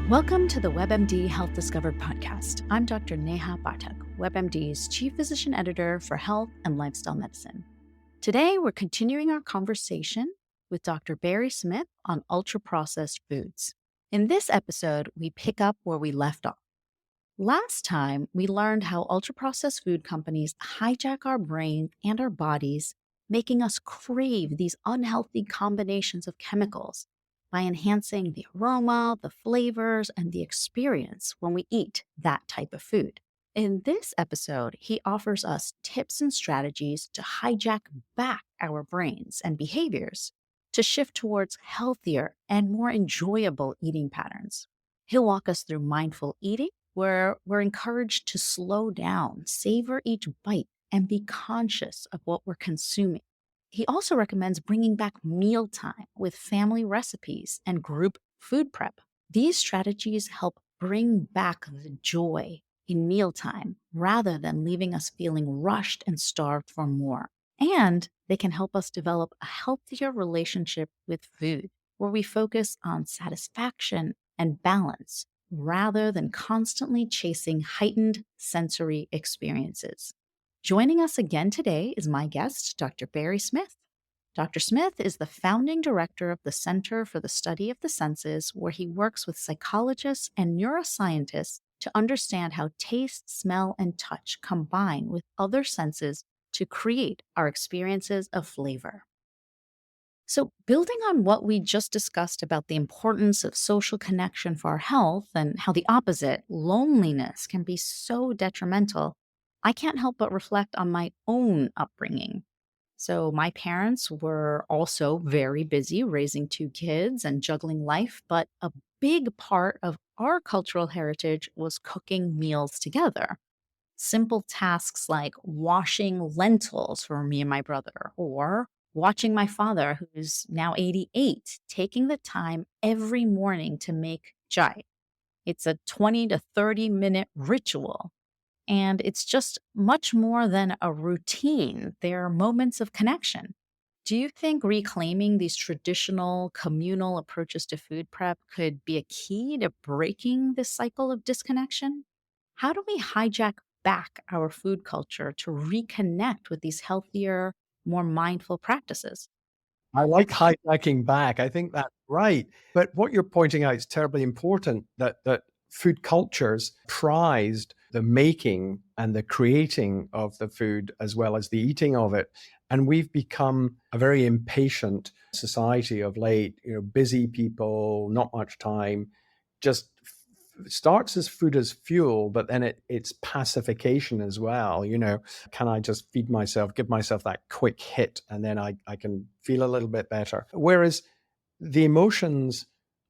Welcome to the WebMD Health Discovered podcast. I'm Dr. Neha Pathak, WebMD's Chief Physician Editor for Health and Lifestyle Medicine. Today, we're continuing our conversation with Dr. Barry Smith on ultra-processed foods. In this episode, we pick up where we left off. Last time, we learned how ultra-processed food companies hijack our brain and our bodies, making us crave these unhealthy combinations of chemicals by enhancing the aroma, the flavors, and the experience when we eat that type of food. In this episode, he offers us tips and strategies to hijack back our brains and behaviors to shift towards healthier and more enjoyable eating patterns. He'll walk us through mindful eating, where we're encouraged to slow down, savor each bite, and be conscious of what we're consuming. He also recommends bringing back mealtime with family recipes and group food prep. These strategies help bring back the joy in mealtime rather than leaving us feeling rushed and starved for more. And they can help us develop a healthier relationship with food, where we focus on satisfaction and balance rather than constantly chasing heightened sensory experiences. Joining us again today is my guest, Dr. Barry Smith. Dr. Smith is the founding director of the Center for the Study of the Senses, where he works with psychologists and neuroscientists to understand how taste, smell, and touch combine with other senses to create our experiences of flavor. So, building on what we just discussed about the importance of social connection for our health and how the opposite, loneliness, can be so detrimental, I can't help but reflect on my own upbringing. So, my parents were also very busy raising two kids and juggling life, but a big part of our cultural heritage was cooking meals together. Simple tasks like washing lentils for me and my brother, or watching my father, who's now 88, taking the time every morning to make chai. It's a 20 to 30-minute ritual, and it's just much more than a routine. There are moments of connection. Do you think reclaiming these traditional communal approaches to food prep could be a key to breaking this cycle of disconnection? How do we hijack back our food culture to reconnect with these healthier, more mindful practices? I like hijacking back. I think that's right. But what you're pointing out is terribly important that food cultures prized the making and the creating of the food as well as the eating of it. And we've become a very impatient society of late, busy people, not much time, just starts as food as fuel, but then it's pacification as well. Can I just feed myself, give myself that quick hit, and then I can feel a little bit better? Whereas the emotions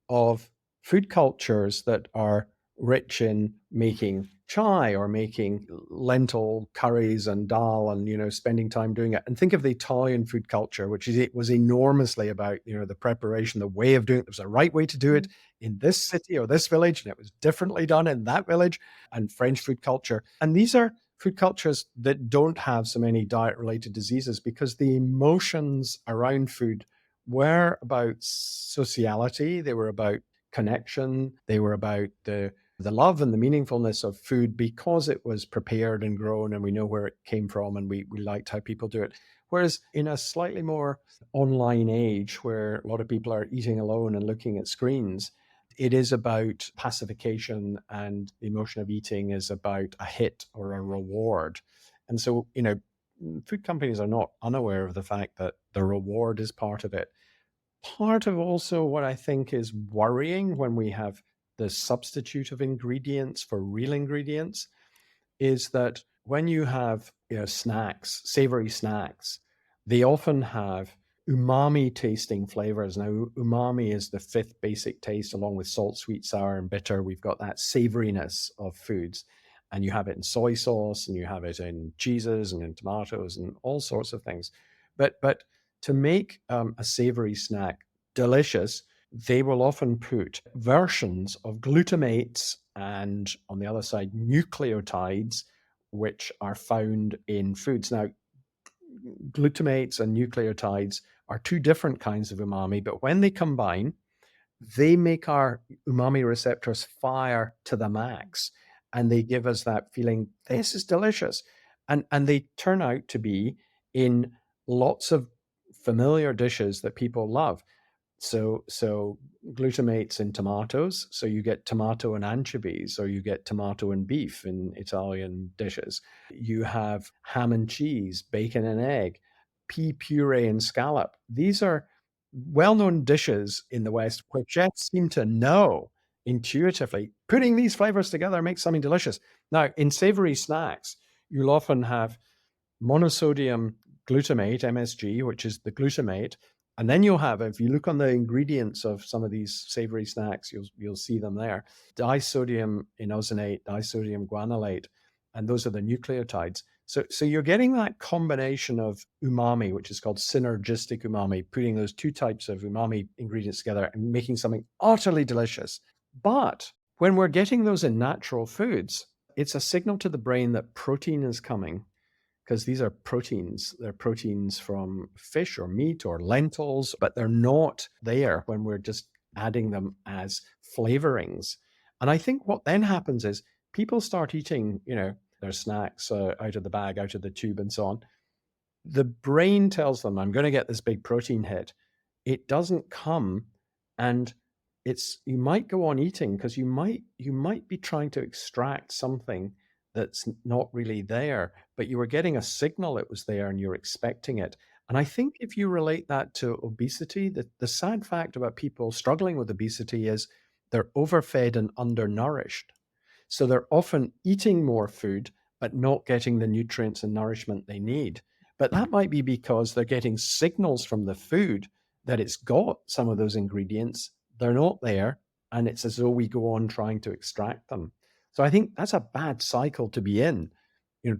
of food cultures that are rich in making chai or making lentil curries and dal and spending time doing it, and think of the Italian food culture, which is, it was enormously about the preparation, the way of doing it. There was a right way to do it in this city or this village, and it was differently done in that village. And French food culture, and these are food cultures that don't have so many diet related diseases because the emotions around food were about sociality, they were about connection, they were about the love and the meaningfulness of food because it was prepared and grown and we know where it came from and we liked how people do it. Whereas in a slightly more online age where a lot of people are eating alone and looking at screens, it is about pacification, and the emotion of eating is about a hit or a reward. And so, food companies are not unaware of the fact that the reward is part of it. Part of also what I think is worrying when we have the substitute of ingredients for real ingredients is that when you have snacks, savory snacks, they often have umami tasting flavors. Now, umami is the fifth basic taste, along with salt, sweet, sour, and bitter. We've got that savoriness of foods. And you have it in soy sauce, and you have it in cheeses and in tomatoes and all sorts of things. But to make a savory snack delicious, they will often put versions of glutamates and, on the other side, nucleotides, which are found in foods. Now, glutamates and nucleotides are two different kinds of umami, but when they combine, they make our umami receptors fire to the max, and they give us that feeling, this is delicious. And they turn out to be in lots of familiar dishes that people love. So glutamates in tomatoes, so you get tomato and anchovies, or you get tomato and beef in Italian dishes. You have ham and cheese, bacon and egg, pea puree and scallop. These are well-known dishes in the West where chefs seem to know intuitively putting these flavors together makes something delicious. Now, in savory snacks, you'll often have monosodium glutamate, MSG, which is the glutamate. And then you'll have, if you look on the ingredients of some of these savory snacks, you'll see them there. Disodium inosinate, disodium guanylate, and those are the nucleotides. So you're getting that combination of umami, which is called synergistic umami, putting those two types of umami ingredients together and making something utterly delicious. But when we're getting those in natural foods, it's a signal to the brain that protein is coming, because these are proteins. They're proteins from fish or meat or lentils, but they're not there when we're just adding them as flavorings. And I think what then happens is people start eating, their snacks out of the bag, out of the tube, and so on. The brain tells them, I'm going to get this big protein hit. It doesn't come, and you might go on eating because you might be trying to extract something that's not really there, but you were getting a signal it was there and you're expecting it. And I think if you relate that to obesity, the sad fact about people struggling with obesity is they're overfed and undernourished. So they're often eating more food, but not getting the nutrients and nourishment they need. But that might be because they're getting signals from the food that it's got some of those ingredients. They're not there, and it's as though we go on trying to extract them. So I think that's a bad cycle to be in.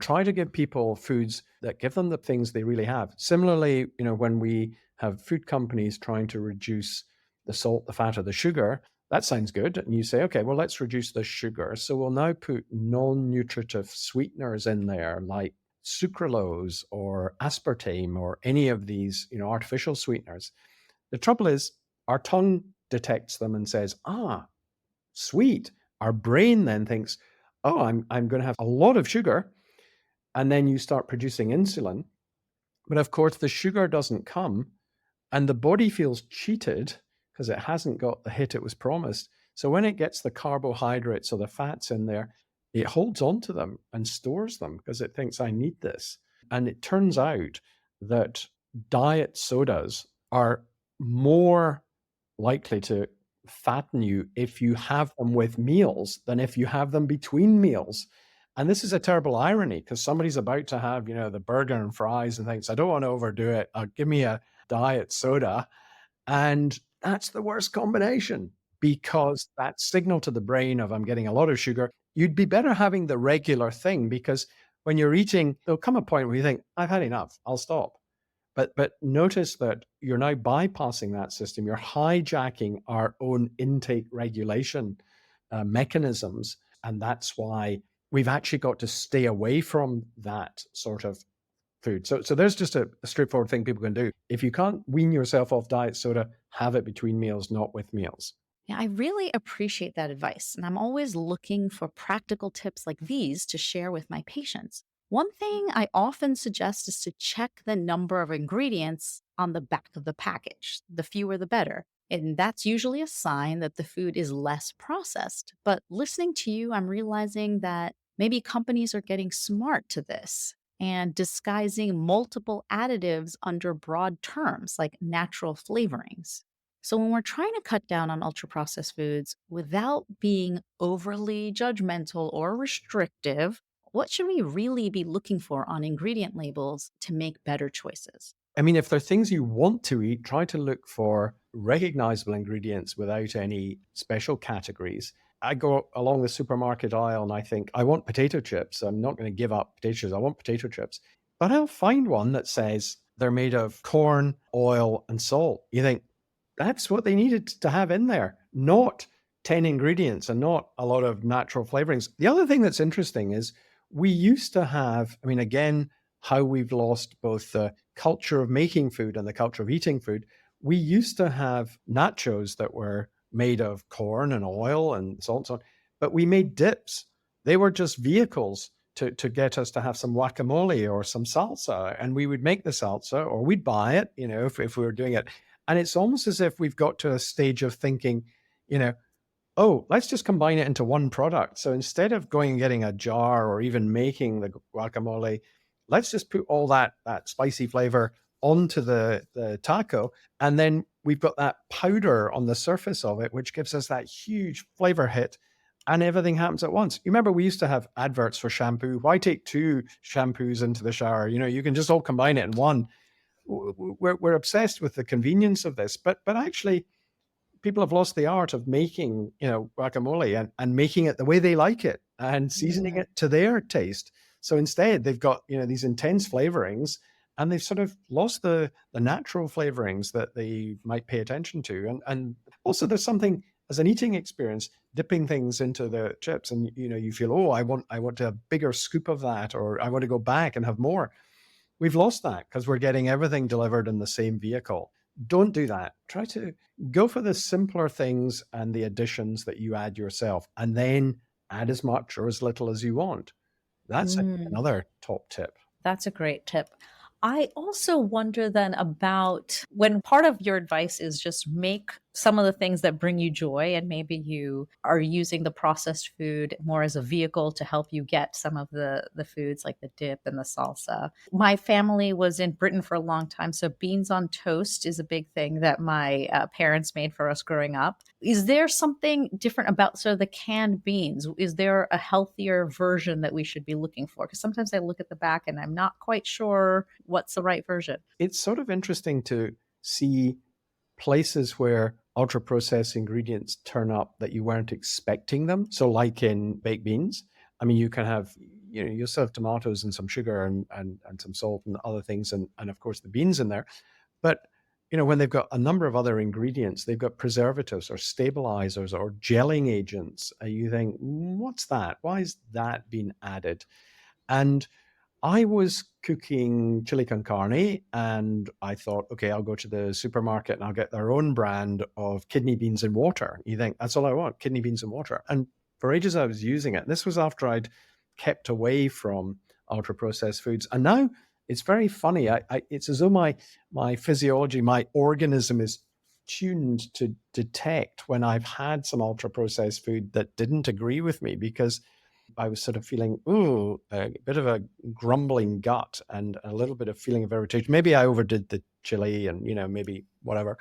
Try to give people foods that give them the things they really have. Similarly, when we have food companies trying to reduce the salt, the fat, or the sugar, that sounds good. And you say, okay, well, let's reduce the sugar. So we'll now put non-nutritive sweeteners in there, like sucralose or aspartame or any of these, artificial sweeteners. The trouble is our tongue detects them and says, sweet. Our brain then thinks, oh, I'm going to have a lot of sugar. And then you start producing insulin. But of course, the sugar doesn't come, and the body feels cheated because it hasn't got the hit it was promised. So when it gets the carbohydrates or the fats in there, it holds on to them and stores them because it thinks, I need this. And it turns out that diet sodas are more likely to fatten you if you have them with meals than if you have them between meals. And this is a terrible irony because somebody's about to have, the burger and fries and thinks, I don't want to overdo it. Give me a diet soda. And that's the worst combination because that signal to the brain of I'm getting a lot of sugar, you'd be better having the regular thing, because when you're eating, there'll come a point where you think, I've had enough, I'll stop. But notice that you're now bypassing that system. You're hijacking our own intake regulation mechanisms. And that's why we've actually got to stay away from that sort of food. So there's just a straightforward thing people can do. If you can't wean yourself off diet soda, have it between meals, not with meals. Yeah, I really appreciate that advice, and I'm always looking for practical tips like these to share with my patients. One thing I often suggest is to check the number of ingredients on the back of the package. The fewer, the better. And that's usually a sign that the food is less processed. But listening to you, I'm realizing that maybe companies are getting smart to this and disguising multiple additives under broad terms like natural flavorings. So, when we're trying to cut down on ultra processed foods without being overly judgmental or restrictive, what should we really be looking for on ingredient labels to make better choices? I mean, if there are things you want to eat, try to look for recognizable ingredients without any special categories. I go along the supermarket aisle and I think, I want potato chips. I'm not going to give up potato chips. I want potato chips. But I'll find one that says they're made of corn, oil, and salt. You think, that's what they needed to have in there, not 10 ingredients and not a lot of natural flavorings. The other thing that's interesting is we used to have, I mean, again, how we've lost both the culture of making food and the culture of eating food. We used to have nachos that were made of corn and oil and so on and so on. But we made dips. They were just vehicles to get us to have some guacamole or some salsa. And we would make the salsa or we'd buy it, if we were doing it. And it's almost as if we've got to a stage of thinking, oh, let's just combine it into one product. So instead of going and getting a jar or even making the guacamole, let's just put all that spicy flavor onto the taco. And then we've got that powder on the surface of it, which gives us that huge flavor hit. And everything happens at once. You remember we used to have adverts for shampoo. Why take 2 shampoos into the shower? You can just all combine it in one. We're obsessed with the convenience of this, but actually, people have lost the art of making, guacamole and making it the way they like it and seasoning it to their taste. So instead, they've got, these intense flavorings, and they've sort of lost the natural flavorings that they might pay attention to. And also, there's something as an eating experience, dipping things into the chips, and you feel, oh, I want a bigger scoop of that, or I want to go back and have more. We've lost that because we're getting everything delivered in the same vehicle. Don't do that. Try to go for the simpler things and the additions that you add yourself, and then add as much or as little as you want. That's another top tip. That's a great tip. I also wonder then about when part of your advice is just make some of the things that bring you joy, and maybe you are using the processed food more as a vehicle to help you get some of the foods like the dip and the salsa. My family was in Britain for a long time, so beans on toast is a big thing that my parents made for us growing up. Is there something different about sort of the canned beans? Is there a healthier version that we should be looking for? Because sometimes I look at the back and I'm not quite sure what's the right version. It's sort of interesting to see places where ultra processed ingredients turn up that you weren't expecting them. So like in baked beans, I mean, you can have, you'll serve tomatoes and some sugar and some salt and other things. And of course the beans in there. But, when they've got a number of other ingredients, they've got preservatives or stabilizers or gelling agents. You think, what's that? Why is that being added? And I was cooking chili con carne, and I thought, okay, I'll go to the supermarket and I'll get their own brand of kidney beans and water. You think, that's all I want, kidney beans and water. And for ages I was using it. This was after I'd kept away from ultra processed foods. And now it's very funny. It's as though my physiology, my organism is tuned to detect when I've had some ultra processed food that didn't agree with me, because I was sort of feeling, a bit of a grumbling gut and a little bit of feeling of irritation. Maybe I overdid the chili and, maybe whatever.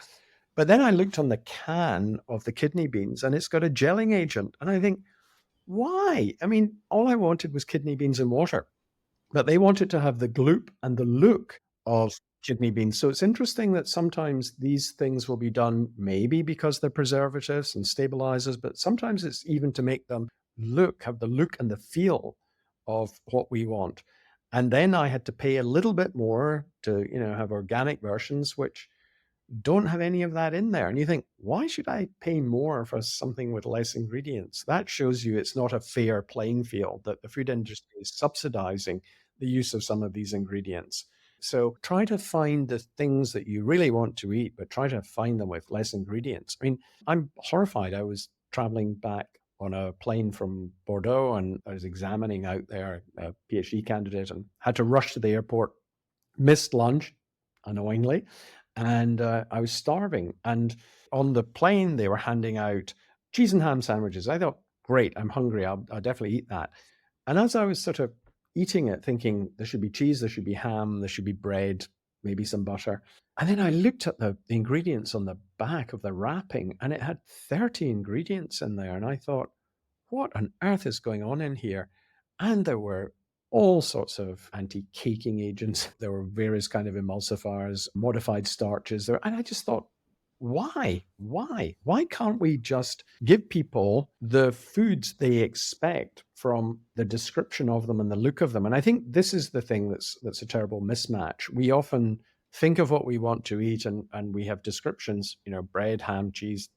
But then I looked on the can of the kidney beans and it's got a gelling agent. And I think, why? I mean, all I wanted was kidney beans and water, but they wanted to have the gloop and the look of kidney beans. So it's interesting that sometimes these things will be done maybe because they're preservatives and stabilizers, but sometimes it's even to make them have the look and the feel of what we want. And then I had to pay a little bit more to, have organic versions, which don't have any of that in there. And you think, why should I pay more for something with less ingredients? That shows you it's not a fair playing field, that the food industry is subsidizing the use of some of these ingredients. So try to find the things that you really want to eat, but try to find them with less ingredients. I mean, I'm horrified. I was traveling back on a plane from Bordeaux, and I was examining out there a PhD candidate and had to rush to the airport, missed lunch, annoyingly, and I was starving. And on the plane, they were handing out cheese and ham sandwiches. I thought, great, I'm hungry. I'll definitely eat that. And as I was sort of eating it, thinking there should be cheese, there should be ham, there should be bread, maybe some butter. And then I looked at the ingredients on the back of the wrapping, and it had 30 ingredients in there. And I thought, what on earth is going on in here? And there were all sorts of anti-caking agents. There were various kind of emulsifiers, modified starches there. And I just thought, why? Why can't we just give people the foods they expect from the description of them and the look of them? And I think this is the thing that's a terrible mismatch. We often think of what we want to eat, and we have descriptions, bread, ham, cheese.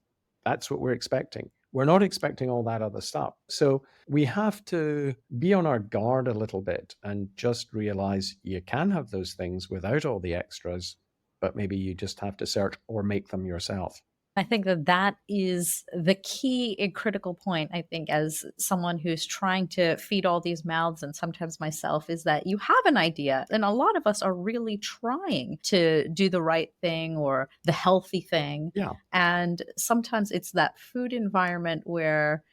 That's what we're expecting. We're not expecting all that other stuff. So we have to be on our guard a little bit and just realize you can have those things without all the extras, but maybe you just have to search or make them yourself. I think that that is the key and critical point, I think, as someone who's trying to feed all these mouths, and sometimes myself, is that you have an idea. And a lot of us are really trying to do the right thing or the healthy thing. Yeah. And sometimes it's that food environment where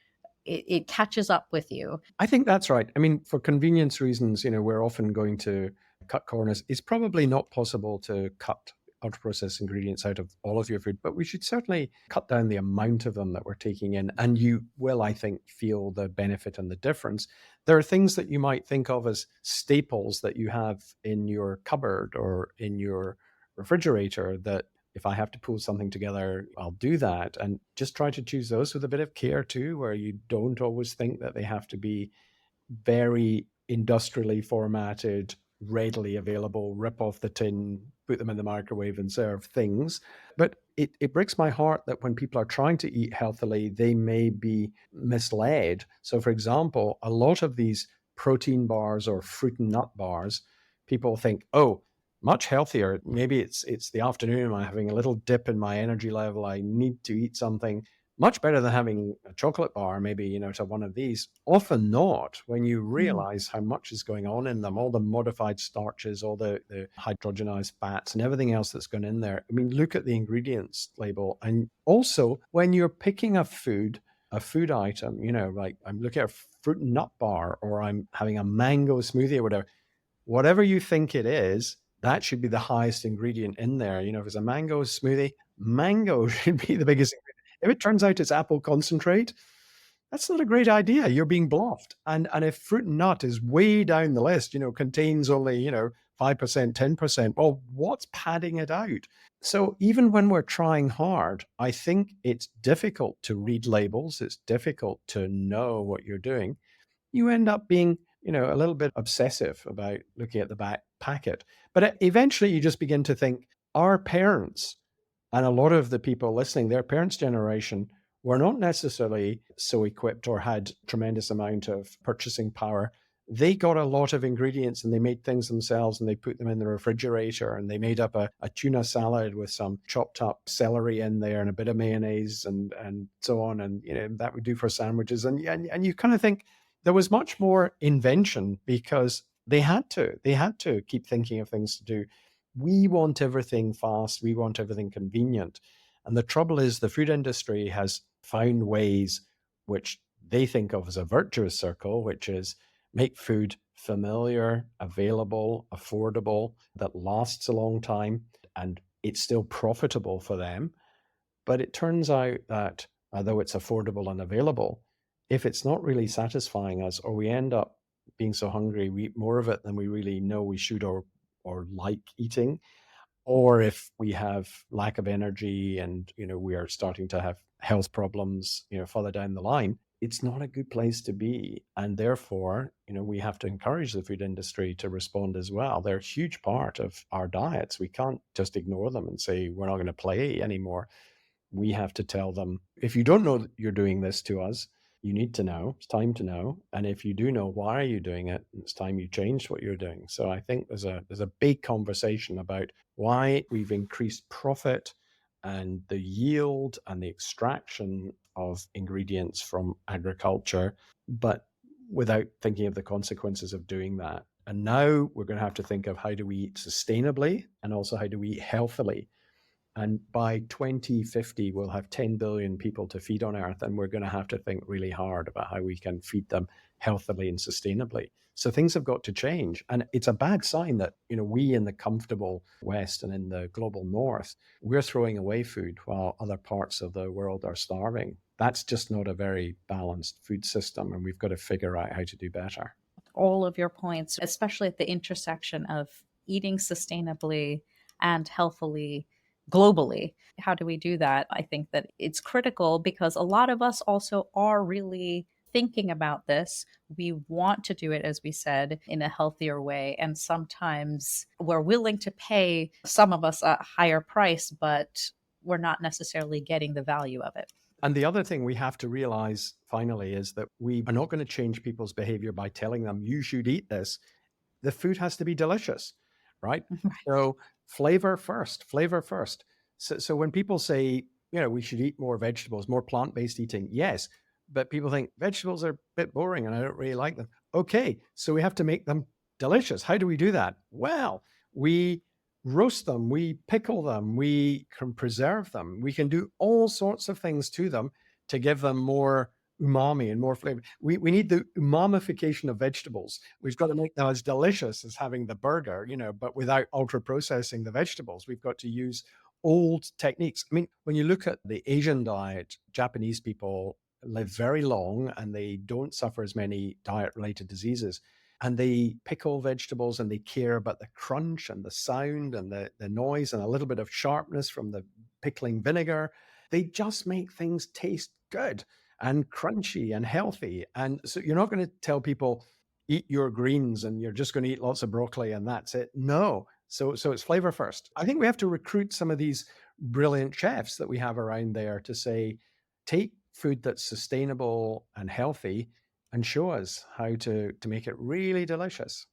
it catches up with you. I think that's right. I mean, for convenience reasons, we're often going to cut corners. It's probably not possible to cut ultra-processed ingredients out of all of your food, but we should certainly cut down the amount of them that we're taking in. And you will, I think, feel the benefit and the difference. There are things that you might think of as staples that you have in your cupboard or in your refrigerator that if I have to pull something together, I'll do that. And just try to choose those with a bit of care too, where you don't always think that they have to be very industrially formatted, readily available, rip off the tin, put them in the microwave and serve things. But it breaks my heart that when people are trying to eat healthily, they may be misled. So, for example, a lot of these protein bars or fruit and nut bars, people think, oh, much healthier. Maybe it's the afternoon, I'm having a little dip in my energy level. I need to eat something much better than having a chocolate bar, maybe, to one of these. Often not, when you realize how much is going on in them, all the modified starches, all the hydrogenized fats and everything else that's gone in there. I mean, look at the ingredients label. And also when you're picking a food item, like I'm looking at a fruit and nut bar, or I'm having a mango smoothie or whatever you think it is, that should be the highest ingredient in there. If it's a mango smoothie, mango should be the biggest ingredient. If it turns out it's apple concentrate, that's not a great idea. You're being bluffed. And if fruit and nut is way down the list, contains only, 5%, 10%, well, what's padding it out? So even when we're trying hard, I think it's difficult to read labels. It's difficult to know what you're doing. You end up being, a little bit obsessive about looking at the back packet. But eventually you just begin to think, our parents and a lot of the people listening, their parents' generation were not necessarily so equipped or had tremendous amount of purchasing power. They got a lot of ingredients and they made things themselves and they put them in the refrigerator and they made up a tuna salad with some chopped up celery in there and a bit of mayonnaise and so on. And, that would do for sandwiches. And you kind of think there was much more invention because they had to keep thinking of things to do. We want everything fast. We want everything convenient. And the trouble is the food industry has found ways which they think of as a virtuous circle, which is make food familiar, available, affordable, that lasts a long time, and it's still profitable for them. But it turns out that although it's affordable and available, if it's not really satisfying us, or we end up being so hungry, we eat more of it than we really know we should or like eating, or if we have lack of energy and we are starting to have health problems further down the line, it's not a good place to be. And therefore we have to encourage the food industry to respond as well. They're a huge part of our diets. We can't just ignore them and say we're not going to play anymore. We have to tell them, if you don't know that you're doing this to us, you need to know. It's time to know. And if you do know, why are you doing it? It's time you changed what you're doing. So I think there's a big conversation about why we've increased profit and the yield and the extraction of ingredients from agriculture, but without thinking of the consequences of doing that. And now we're going to have to think of how do we eat sustainably and also how do we eat healthily. And by 2050, we'll have 10 billion people to feed on Earth, and we're going to have to think really hard about how we can feed them healthily and sustainably. So things have got to change. And it's a bad sign that, we in the comfortable West and in the global North, we're throwing away food while other parts of the world are starving. That's just not a very balanced food system, and we've got to figure out how to do better. All of your points, especially at the intersection of eating sustainably and healthily globally. How do we do that? I think that it's critical because a lot of us also are really thinking about this. We want to do it, as we said, in a healthier way. And sometimes we're willing to pay, some of us, a higher price, but we're not necessarily getting the value of it. And the other thing we have to realize finally is that we are not going to change people's behavior by telling them you should eat this. The food has to be delicious, right? Right. So flavor first. So when people say we should eat more vegetables, more plant-based eating. Yes, but people think vegetables are a bit boring and I don't really like them. Okay, so we have to make them delicious. How do we do that? Well, we roast them, we pickle them, we can preserve them. We can do all sorts of things to them to give them more umami and more flavor. We need the umamification of vegetables. We've got to make them as delicious as having the burger, but without ultra processing the vegetables. We've got to use old techniques. I mean, when you look at the Asian diet, Japanese people live very long and they don't suffer as many diet related diseases. And they pickle vegetables and they care about the crunch and the sound and the noise and a little bit of sharpness from the pickling vinegar. They just make things taste good and crunchy and healthy. And so you're not going to tell people, eat your greens and you're just going to eat lots of broccoli and that's it. No. So it's flavor first. I think we have to recruit some of these brilliant chefs that we have around there to say, take food that's sustainable and healthy and show us how to make it really delicious.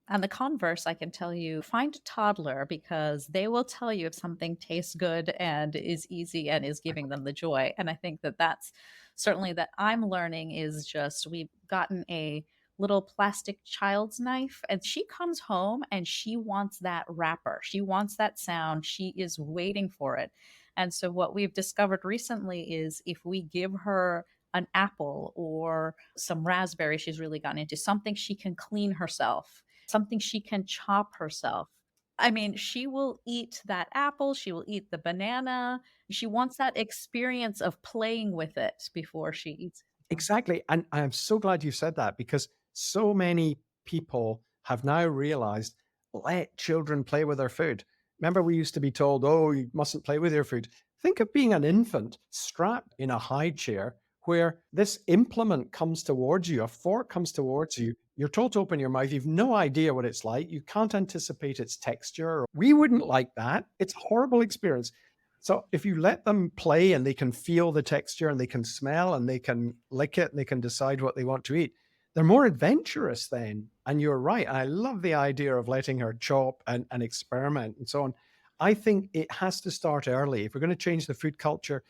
And the converse, I can tell you, find a toddler because they will tell you if something tastes good and is easy and is giving them the joy. And I think that that's certainly that I'm learning is just we've gotten a little plastic child's knife and she comes home and she wants that wrapper. She wants that sound. She is waiting for it. And so what we've discovered recently is if we give her an apple or some raspberry she's really gotten into, something she can clean herself, something she can chop herself. I mean, she will eat that apple, she will eat the banana. She wants that experience of playing with it before she eats. Exactly. And I'm so glad you said that because so many people have now realized let children play with their food. Remember, we used to be told, oh, you mustn't play with your food. Think of being an infant strapped in a high chair where this implement comes towards you, a fork comes towards you. You're told to open your mouth. You've no idea what it's like. You can't anticipate its texture. We wouldn't like that. It's a horrible experience. So if you let them play and they can feel the texture and they can smell and they can lick it and they can decide what they want to eat, they're more adventurous then. And you're right. I love the idea of letting her chop and experiment and so on. I think it has to start early. If we're going to change the food culture,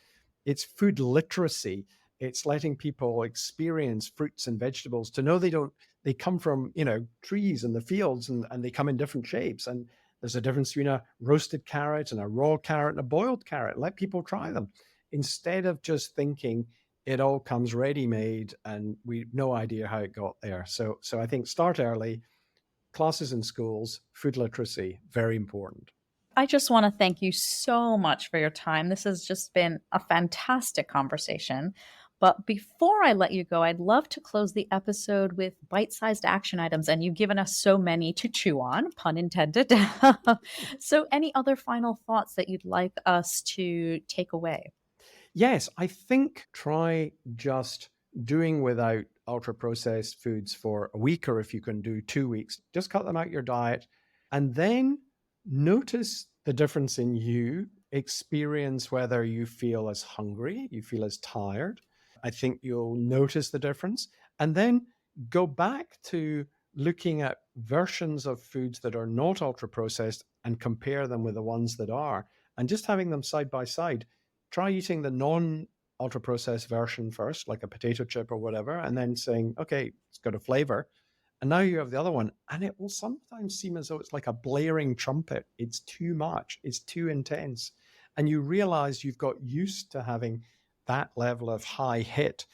it's food literacy. It's letting people experience fruits and vegetables to know they come from, trees and the fields and they come in different shapes. And there's a difference between a roasted carrot and a raw carrot and a boiled carrot. Let people try them instead of just thinking it all comes ready-made and we've no idea how it got there. So I think start early, classes in schools, food literacy, very important. I just want to thank you so much for your time. This has just been a fantastic conversation. But before I let you go, I'd love to close the episode with bite sized action items. And you've given us so many to chew on, pun intended. So, any other final thoughts that you'd like us to take away? Yes, I think try just doing without ultra processed foods for a week, or if you can do 2 weeks, just cut them out your diet and then notice the difference in you, experience whether you feel as hungry, you feel as tired. I think you'll notice the difference. And then go back to looking at versions of foods that are not ultra processed and compare them with the ones that are, and just having them side by side. Try eating the non ultra processed version first, like a potato chip or whatever, and then saying, okay, it's got a flavor. And now you have the other one, and it will sometimes seem as though it's like a blaring trumpet. It's too much, it's too intense. And you realize you've got used to having that level of high hit,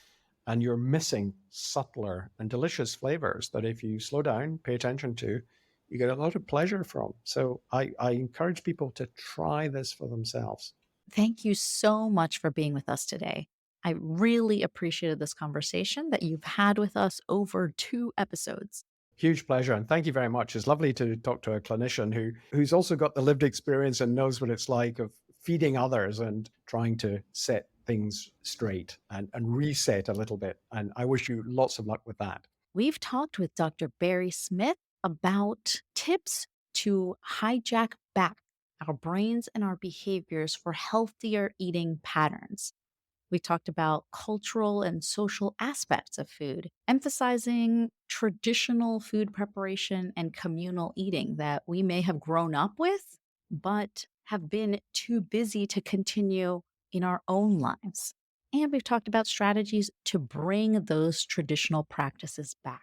and you're missing subtler and delicious flavors that if you slow down, pay attention to, you get a lot of pleasure from. So I encourage people to try this for themselves. Thank you so much for being with us today. I really appreciated this conversation that you've had with us over 2 episodes. Huge pleasure. And thank you very much. It's lovely to talk to a clinician who's also got the lived experience and knows what it's like of feeding others and trying to set things straight and reset a little bit. And I wish you lots of luck with that. We've talked with Dr. Barry Smith about tips to hijack back our brains and our behaviors for healthier eating patterns. We talked about cultural and social aspects of food, emphasizing traditional food preparation and communal eating that we may have grown up with, but have been too busy to continue in our own lives. And we've talked about strategies to bring those traditional practices back.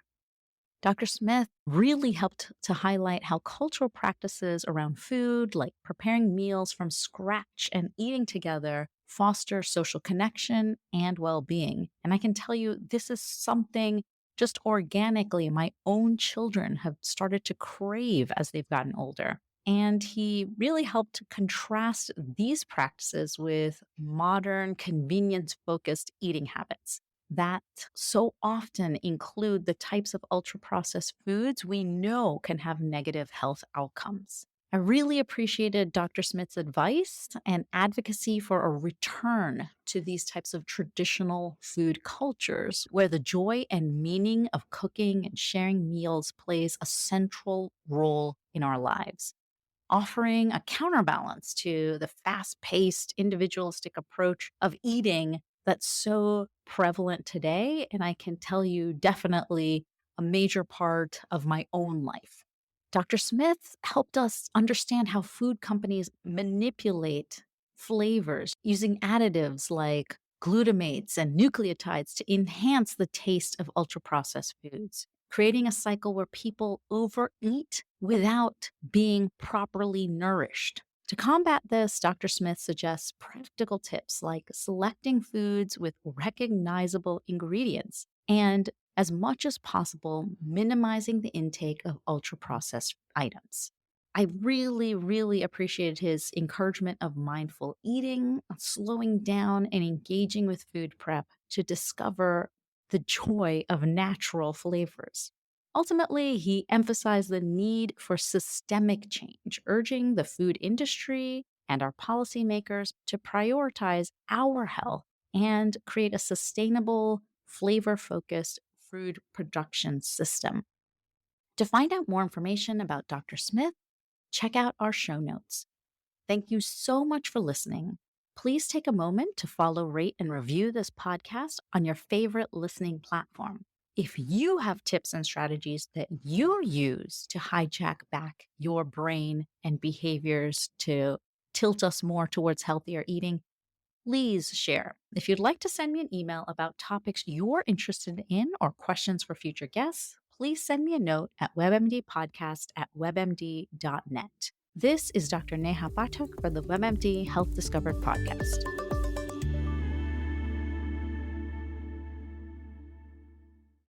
Dr. Smith really helped to highlight how cultural practices around food, like preparing meals from scratch and eating together, foster social connection and well being. And I can tell you, this is something just organically my own children have started to crave as they've gotten older. And he really helped to contrast these practices with modern, convenience focused eating habits that so often include the types of ultra processed foods we know can have negative health outcomes. I really appreciated Dr. Smith's advice and advocacy for a return to these types of traditional food cultures where the joy and meaning of cooking and sharing meals plays a central role in our lives, offering a counterbalance to the fast paced, individualistic approach of eating that's so prevalent today. And I can tell you, definitely a major part of my own life. Dr. Smith helped us understand how food companies manipulate flavors using additives like glutamates and nucleotides to enhance the taste of ultra processed foods, creating a cycle where people overeat without being properly nourished. To combat this, Dr. Smith suggests practical tips like selecting foods with recognizable ingredients and, as much as possible, minimizing the intake of ultra processed items. I really, really appreciated his encouragement of mindful eating, slowing down, and engaging with food prep to discover the joy of natural flavors. Ultimately, he emphasized the need for systemic change, urging the food industry and our policymakers to prioritize our health and create a sustainable, flavor focused food production system. To find out more information about Dr. Smith, check out our show notes. Thank you so much for listening. Please take a moment to follow, rate, and review this podcast on your favorite listening platform. If you have tips and strategies that you use to hijack back your brain and behaviors to tilt us more towards healthier eating, please share. If you'd like to send me an email about topics you're interested in or questions for future guests, please send me a note at webmdpodcast@webmd.net. This is Dr. Neha Pathak for the WebMD Health Discovered podcast.